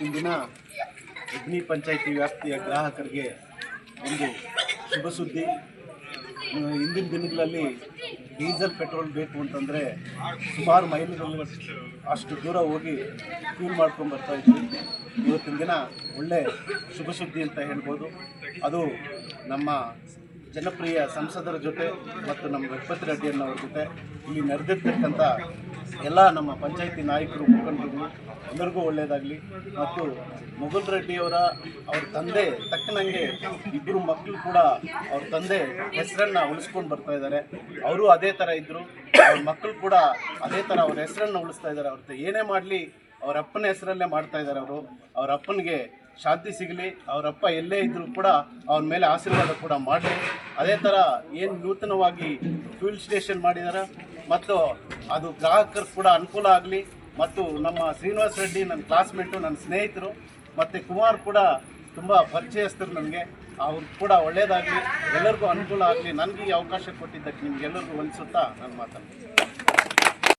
ಇಂದಿನ ಅಗ್ನಿ ಪಂಚಾಯಿತಿ ವ್ಯಾಪ್ತಿಯ ಗ್ರಾಹಕರಿಗೆ ಒಂದು ಶುಭ ಸುದ್ದಿ. ಹಿಂದಿನ ದಿನಗಳಲ್ಲಿ ಡೀಸೆಲ್ ಪೆಟ್ರೋಲ್ ಬೇಕು ಅಂತಂದರೆ ಸುಮಾರು ಮೈಲುಗಳು ಅಷ್ಟು ದೂರ ಹೋಗಿ ಫ್ಯೂಲ್ ಮಾಡ್ಕೊಂಡು ಬರ್ತಾ ಇದ್ವಿ. ಇವತ್ತಿನ ದಿನ ಒಳ್ಳೆ ಶುಭ ಸುದ್ದಿ ಅಂತ ಹೇಳ್ಬೋದು. ಅದು ನಮ್ಮ ಜನಪ್ರಿಯ ಸಂಸದರ ಜೊತೆ ಮತ್ತು ನಮ್ಮ ರಘುಪತಿ ರೆಡ್ಡಿಯನ್ನವ್ರ ಜೊತೆ ಇಲ್ಲಿ ನಡೆದಿರ್ತಕ್ಕಂಥ ಎಲ್ಲ ನಮ್ಮ ಪಂಚಾಯಿತಿ ನಾಯಕರು ಮುಖಂಡರುಗಳು ಎಲ್ಲರಿಗೂ ಒಳ್ಳೆಯದಾಗಲಿ. ಮತ್ತು ಮುಗುಲ್ ರೆಡ್ಡಿಯವರ ಅವ್ರ ತಂದೆ ತಕ್ಕನಂಗೆ ಇಬ್ಬರು ಮಕ್ಕಳು ಕೂಡ ಅವ್ರ ತಂದೆ ಹೆಸರನ್ನು ಉಳಿಸ್ಕೊಂಡು ಬರ್ತಾ ಇದ್ದಾರೆ. ಅವರು ಅದೇ ಥರ ಇದ್ದರು, ಅವ್ರ ಮಕ್ಕಳು ಕೂಡ ಅದೇ ಥರ ಅವ್ರ ಹೆಸರನ್ನು ಉಳಿಸ್ತಾ ಇದ್ದಾರೆ. ಅವ್ರ ಏನೇ ಮಾಡಲಿ ಅವ್ರ ಅಪ್ಪನ ಹೆಸರಲ್ಲೇ ಮಾಡ್ತಾ ಇದ್ದಾರೆ. ಅವ್ರ ಅಪ್ಪನಿಗೆ ಶಾಂತಿ ಸಿಗಲಿ, ಅವರಪ್ಪ ಎಲ್ಲೇ ಇದ್ದರೂ ಕೂಡ ಅವ್ರ ಮೇಲೆ ಆಶೀರ್ವಾದ ಕೂಡ ಮಾಡಲಿ. ಅದೇ ಥರ ಏನು ನೂತನವಾಗಿ ಫ್ಯೂಲ್ ಸ್ಟೇಷನ್ ಮಾಡಿದ್ದಾರೆ ಮತ್ತು ಅದು ಗ್ರಾಹಕರು ಕೂಡ ಅನುಕೂಲ ಆಗಲಿ. ಮತ್ತು ನಮ್ಮ ಶ್ರೀನಿವಾಸ್ ರೆಡ್ಡಿ ನನ್ನ ಕ್ಲಾಸ್ಮೇಟು, ನನ್ನ ಸ್ನೇಹಿತರು, ಮತ್ತು ಕುಮಾರ್ ಕೂಡ ತುಂಬ ಪರಿಚಯಸ್ಥರು ನನಗೆ. ಅವ್ರು ಕೂಡ ಒಳ್ಳೆಯದಾಗಲಿ, ಎಲ್ಲರಿಗೂ ಅನುಕೂಲ ಆಗಲಿ. ನನಗೆ ಈ ಅವಕಾಶ ಕೊಟ್ಟಿದ್ದಕ್ಕೆ ನಿಮಗೆಲ್ಲರಿಗೂ ಅನಿಸುತ್ತಾ ನಾನು ಮಾತಾಡ್ತೀನಿ.